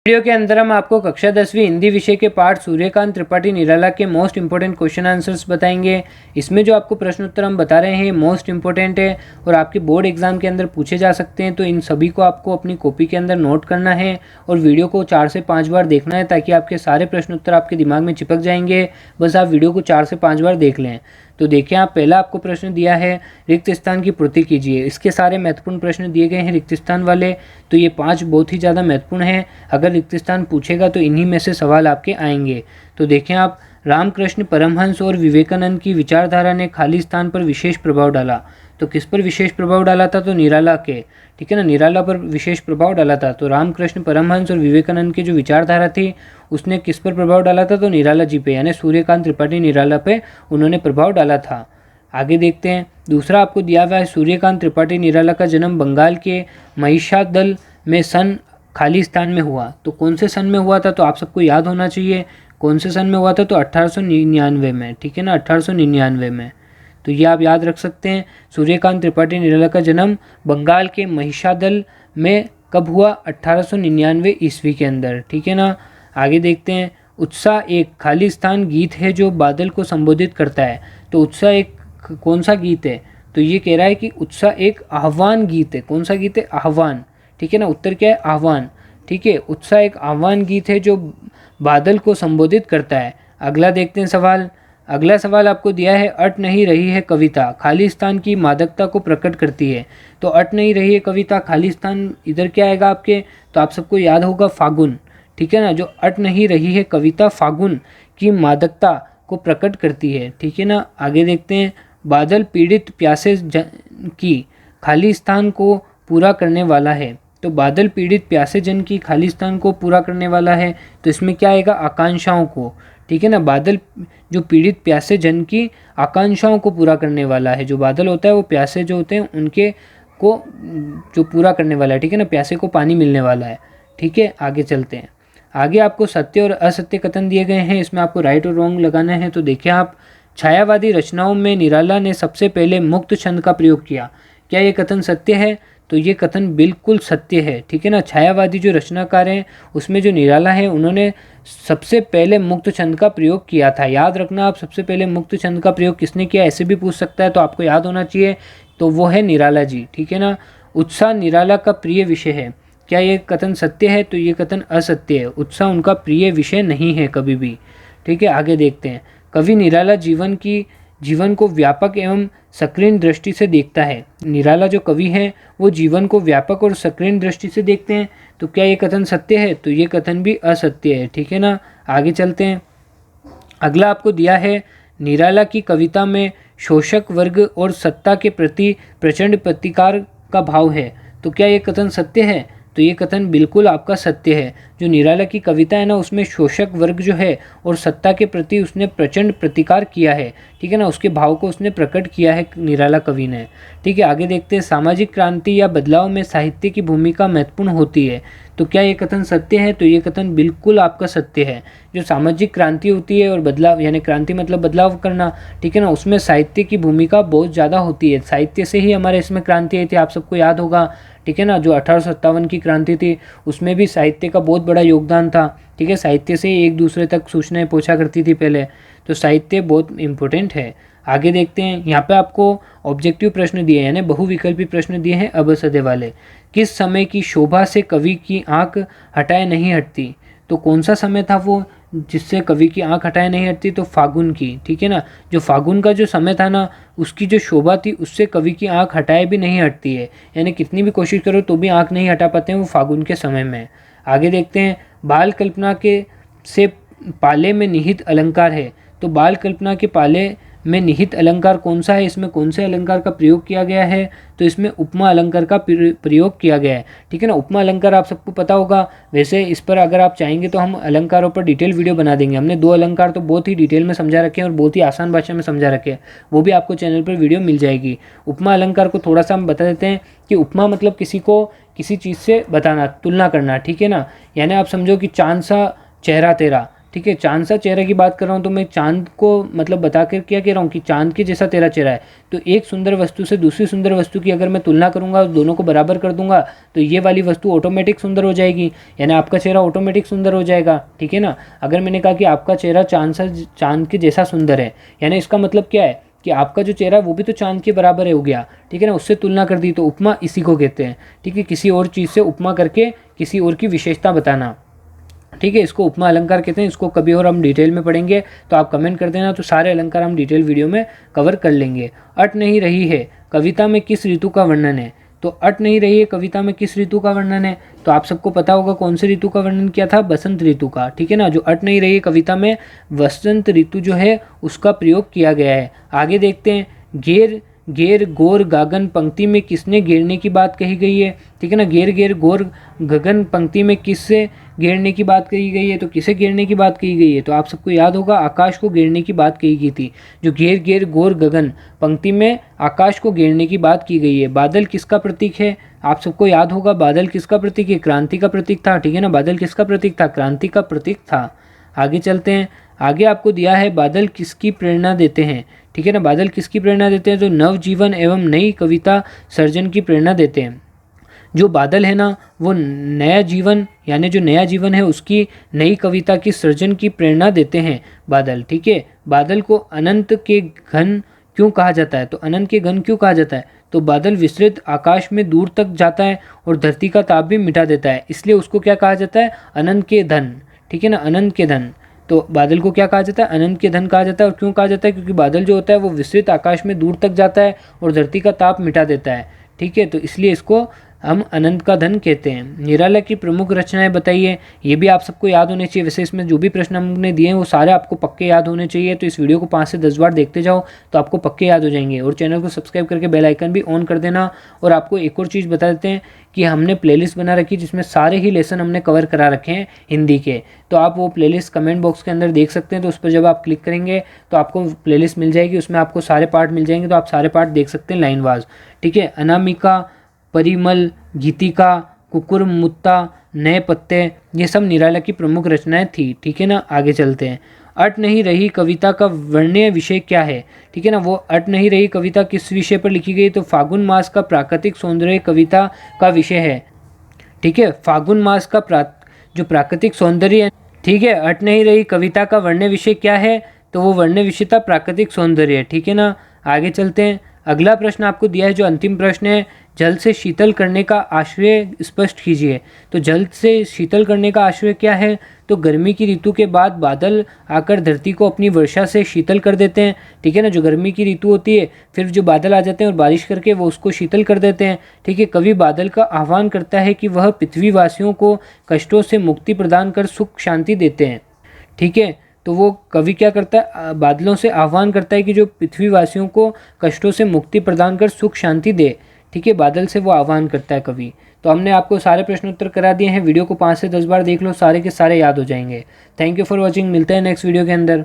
Video के अंदर हम आपको कक्षा 10वीं हिंदी विषय के पाठ सूर्यकांत त्रिपाठी निराला के मोस्ट इंपॉर्टेंट क्वेश्चन आंसर्स बताएंगे। इसमें जो आपको प्रश्न उत्तर हम बता रहे हैं मोस्ट इंपॉर्टेंट है और आपके बोर्ड एग्जाम के अंदर पूछे जा सकते हैं। तो इन सभी को आपको अपनी कॉपी के अंदर नोट करना है और वीडियो को 4 से 5 बार देखना है ताकि आपके सारे प्रश्न उत्तर आपके दिमाग में चिपक जाएंगे। बस आप वीडियो को 4 से 5 बार देख लें। तो देखिए, आप पहला आपको प्रश्न दिया है रिक्त स्थान की पूर्ति कीजिए। इसके सारे महत्वपूर्ण प्रश्न दिए गए हैं रिक्त स्थान वाले। तो ये 5 बहुत ही ज़्यादा महत्वपूर्ण हैं। अगर रिक्त स्थान पूछेगा तो इन्हीं में से सवाल आपके आएंगे। तो देखें आप, रामकृष्ण परमहंस और विवेकानंद की विचारधारा ने खाली स्थान पर विशेष प्रभाव डाला। तो किस पर विशेष प्रभाव डाला था? तो निराला के, ठीक है ना, निराला पर विशेष प्रभाव डाला था। तो रामकृष्ण परमहंस और विवेकानंद की जो विचारधारा थी उसने किस पर प्रभाव डाला था? तो निराला जी पे, यानी सूर्यकांत त्रिपाठी निराला पे उन्होंने प्रभाव डाला था। आगे देखते हैं, दूसरा आपको दिया हुआ है सूर्यकांत त्रिपाठी निराला का जन्म बंगाल के महिषादल में सन खाली स्थान में हुआ। तो कौन से सन में हुआ था? तो आप सबको याद होना चाहिए कौन से सन में हुआ था। तो 1899 में, ठीक है ना, 1899 में। तो ये आप याद रख सकते हैं। सूर्यकांत त्रिपाठी निराला का जन्म बंगाल के महिषादल में कब हुआ? 1899 ईस्वी के अंदर, ठीक है ना। आगे देखते हैं, उत्साह एक खाली स्थान गीत है जो बादल को संबोधित करता है। तो उत्साह एक कौन सा गीत है? तो ये कह रहा है कि उत्साह एक आह्वान गीत है। कौन सा गीत है? आह्वान, ठीक है ना। उत्तर क्या है? आह्वान, ठीक है। उत्साह एक आह्वान गीत है जो बादल को संबोधित करता है। अगला देखते हैं सवाल। अगला सवाल आपको दिया है, अट नहीं रही है कविता खाली स्थान की मादकता को प्रकट करती है। तो अट नहीं रही है कविता, खाली स्थान इधर क्या आएगा आपके? तो आप सबको याद होगा फागुन, ठीक है ना। जो अट नहीं रही है कविता फागुन की मादकता को प्रकट करती है, ठीक है ना। आगे देखते हैं, बादल पीड़ित प्यासे जन की खाली स्थान को पूरा करने वाला है। तो बादल पीड़ित प्यासे जन की खाली स्थान को पूरा करने वाला है। तो इसमें क्या आएगा? आकांक्षाओं को, ठीक है ना। बादल जो पीड़ित प्यासे जन की आकांक्षाओं को पूरा करने वाला है। जो बादल होता है वो प्यासे जो होते हैं उनके को जो पूरा करने वाला है, ठीक है ना। प्यासे को पानी मिलने वाला है, ठीक है। आगे चलते हैं। आगे आपको सत्य और असत्य कथन दिए गए हैं। इसमें आपको राइट और रॉन्ग लगाना है। तो देखिए आप, छायावादी रचनाओं में निराला ने सबसे पहले मुक्त छंद का प्रयोग किया। क्या ये कथन सत्य है? तो ये कथन बिल्कुल सत्य है, ठीक है ना। छायावादी जो रचनाकार हैं उसमें जो निराला है उन्होंने सबसे पहले मुक्त छंद का प्रयोग किया था। याद रखना आप, सबसे पहले मुक्त छंद का प्रयोग किसने किया, ऐसे भी पूछ सकता है, तो आपको याद होना चाहिए। तो वो है निराला जी, ठीक है ना। उत्साह निराला का प्रिय विषय है। क्या ये कथन सत्य है? तो ये कथन असत्य है। उत्साह उनका प्रिय विषय नहीं है कभी भी, ठीक है। आगे देखते हैं, कवि निराला जीवन को व्यापक एवं सक्रिय दृष्टि से देखता है। निराला जो कवि हैं वो जीवन को व्यापक और सक्रिय दृष्टि से देखते हैं। तो क्या ये कथन सत्य है? तो ये कथन भी असत्य है, ठीक है ना। आगे चलते हैं। अगला आपको दिया है, निराला की कविता में शोषक वर्ग और सत्ता के प्रति प्रचंड प्रतिकार का भाव है। तो क्या ये कथन सत्य है? तो ये कथन बिल्कुल आपका सत्य है। जो निराला की कविता है ना उसमें शोषक वर्ग जो है और सत्ता के प्रति उसने प्रचंड प्रतिकार किया है, ठीक है ना। उसके भाव को उसने प्रकट किया है निराला कवि ने, ठीक है। आगे देखते हैं, सामाजिक क्रांति या बदलाव में साहित्य की भूमिका महत्वपूर्ण होती है। तो क्या ये कथन सत्य है? तो ये कथन बिल्कुल आपका सत्य है। जो सामाजिक क्रांति होती है और बदलाव, यानी क्रांति मतलब बदलाव करना, ठीक है ना, उसमें साहित्य की भूमिका बहुत ज़्यादा होती है। साहित्य से ही हमारे इसमें क्रांति आई थी, आप सबको याद होगा, ठीक है ना। जो 1857 की क्रांति थी उसमें भी साहित्य का बहुत बड़ा योगदान था, ठीक है। साहित्य से ही एक दूसरे तक सूचनाएं पहुंचा करती थी पहले। तो साहित्य बहुत इंपॉर्टेंट है। आगे देखते हैं, यहाँ पे आपको ऑब्जेक्टिव प्रश्न दिए हैं, यानी बहुविकल्पी प्रश्न दिए हैं अबसदे वाले। किस समय की शोभा से कवि की आंख हटाए नहीं हटती? तो कौन सा समय था वो जिससे कवि की आंख हटाए नहीं हटती? तो फागुन की, ठीक है ना। जो फागुन का जो समय था ना उसकी जो शोभा थी उससे कवि की आंख हटाए भी नहीं हटती है, यानी कितनी भी कोशिश करो तो भी आंख नहीं हटा पाते हैं वो फागुन के समय में। आगे देखते हैं, बाल कल्पना के से पाले में निहित अलंकार है। तो बाल कल्पना के पाले में निहित अलंकार कौन सा है? इसमें कौन से अलंकार का प्रयोग किया गया है? तो इसमें उपमा अलंकार का प्रयोग किया गया है, ठीक है ना। उपमा अलंकार आप सबको पता होगा। वैसे इस पर अगर आप चाहेंगे तो हम अलंकारों पर डिटेल वीडियो बना देंगे। हमने 2 अलंकार तो बहुत ही डिटेल में समझा रखे हैं और बहुत ही आसान भाषा में समझा रखे हैं, वो भी आपको चैनल पर वीडियो मिल जाएगी। उपमा अलंकार को थोड़ा सा हम बता देते हैं कि उपमा मतलब किसी को किसी चीज़ से बताना, तुलना करना, ठीक है ना। यानी आप समझो कि चांद सा चेहरा तेरा, ठीक है, चांद सा चेहरे की बात कर रहा हूँ तो मैं चांद को मतलब बता कर क्या कह रहा हूँ कि चांद के जैसा तेरा चेहरा है। तो एक सुंदर वस्तु से दूसरी सुंदर वस्तु की अगर मैं तुलना करूँगा, दोनों को बराबर कर दूंगा, तो ये वाली वस्तु ऑटोमेटिक सुंदर हो जाएगी, यानी आपका चेहरा ऑटोमेटिक सुंदर हो जाएगा। ठीक है ना। अगर मैंने कहा कि आपका चेहरा चांद के जैसा सुंदर है, यानी इसका मतलब क्या है कि आपका जो चेहरा है वो भी तो चांद के बराबर है हो गया। ठीक है ना, उससे तुलना कर दी, तो उपमा इसी को कहते हैं। ठीक है, किसी और चीज़ से उपमा करके किसी और की विशेषता बताना। ठीक है, इसको उपमा अलंकार कहते हैं। इसको कभी और हम डिटेल में पढ़ेंगे, तो आप कमेंट कर देना, तो सारे अलंकार हम डिटेल वीडियो में कवर कर लेंगे। अट नहीं रही है कविता में किस ऋतु का वर्णन है? तो अट नहीं रही है कविता में किस ऋतु का वर्णन है? तो आप सबको पता होगा कौन से ऋतु का वर्णन किया था, बसंत ऋतु का। ठीक है ना, जो अट नहीं रही है कविता में वसंत ऋतु जो है उसका प्रयोग किया गया है। आगे देखते हैं, घेर घेर गोर गागन पंक्ति में किसने घेरने की बात कही गई है? ठीक है ना, घेर घेर गोर गगन पंक्ति में किससे घेरने की बात कही गई है? तो किसे घेरने की बात कही गई है? तो आप सबको याद होगा आकाश को घेरने की बात कही गई थी। जो घेर घेर गोर गगन पंक्ति में आकाश को घेरने की बात की गई है। बादल किसका प्रतीक है? आप सबको याद होगा बादल किसका प्रतीक है? क्रांति का प्रतीक था। ठीक है ना, बादल किसका प्रतीक था? क्रांति का प्रतीक था। आगे चलते हैं, आगे आपको दिया है बादल किसकी प्रेरणा देते हैं? ठीक है ना, बादल किसकी प्रेरणा देते हैं? तो नव जीवन एवं नई कविता सर्जन की प्रेरणा देते हैं। जो बादल है ना वो नया जीवन, यानी जो नया जीवन है उसकी नई कविता की सृजन की प्रेरणा देते हैं बादल। ठीक है, बादल को अनंत के घन क्यों कहा जाता है? तो अनंत के घन क्यों कहा जाता है? तो बादल विस्तृत आकाश में दूर तक जाता है और धरती का ताप भी मिटा देता है, इसलिए उसको क्या कहा जाता है? अनंत के धन। ठीक है ना, अनंत के धन। तो बादल को क्या कहा जाता है? अनंत के धन कहा जाता है। और क्यों कहा जाता है? क्योंकि बादल जो होता है वो विस्तृत आकाश में दूर तक जाता है और धरती का ताप मिटा देता है। ठीक है, तो इसलिए इसको हम अनंत का धन कहते हैं। निराला की प्रमुख रचनाएं बताइए, ये भी आप सबको याद होने चाहिए। वैसे इसमें जो भी प्रश्न हमने दिए हैं वो सारे आपको पक्के याद होने चाहिए, तो इस वीडियो को 5 से 10 बार देखते जाओ तो आपको पक्के याद हो जाएंगे। और चैनल को सब्सक्राइब करके बेल आइकन भी ऑन कर देना। और आपको एक और चीज़ बता देते हैं कि हमने प्लेलिस्ट बना रखी जिसमें सारे ही लेसन हमने कवर करा रखे हैं हिंदी के, तो आप वो प्लेलिस्ट कमेंट बॉक्स के अंदर देख सकते हैं। तो उस पर जब आप क्लिक करेंगे तो आपको प्लेलिस्ट मिल जाएगी, उसमें आपको सारे पार्ट मिल जाएंगे, तो आप सारे पार्ट देख सकते हैं लाइन वाइज। ठीक है, अनामिका, परिमल, गीतिका, कुकुरमुत्ता, नए पत्ते, ये सब निराला की प्रमुख रचनाएं थी। ठीक है ना, आगे चलते हैं। अट नहीं रही कविता का वर्ण्य विषय क्या है? ठीक है ना, वो अट नहीं रही कविता किस विषय पर लिखी गई? तो फागुन मास का प्राकृतिक सौंदर्य कविता का विषय है। ठीक है, फागुन मास का जो प्राकृतिक सौंदर्य है। ठीक है, अट नहीं रही कविता का वर्ण्य विषय क्या है? तो वो वर्ण्य विषय था प्राकृतिक सौंदर्य। ठीक है ना, आगे चलते हैं। अगला प्रश्न आपको दिया है जो अंतिम प्रश्न है, जल से शीतल करने का आश्रय स्पष्ट कीजिए। तो जल से शीतल करने का आश्रय क्या है? तो गर्मी की ऋतु के बाद बादल आकर धरती को अपनी वर्षा से शीतल कर देते हैं। ठीक है ना, जो गर्मी की ऋतु होती है फिर जो बादल आ जाते हैं और बारिश करके वो उसको शीतल कर देते हैं। ठीक है, कवि बादल का आह्वान करता है कि वह पृथ्वीवासियों को कष्टों से मुक्ति प्रदान कर सुख शांति देते हैं। ठीक है, तो वो कवि क्या करता है? बादलों से आह्वान करता है कि जो पृथ्वीवासियों को कष्टों से मुक्ति प्रदान कर सुख शांति दे। ठीक है, बादल से वो आह्वान करता है कवि। तो हमने आपको सारे प्रश्न उत्तर करा दिए हैं। वीडियो को 5 से 10 बार देख लो, सारे के सारे याद हो जाएंगे। थैंक यू फॉर वॉचिंग, मिलते हैं नेक्स्ट वीडियो के अंदर।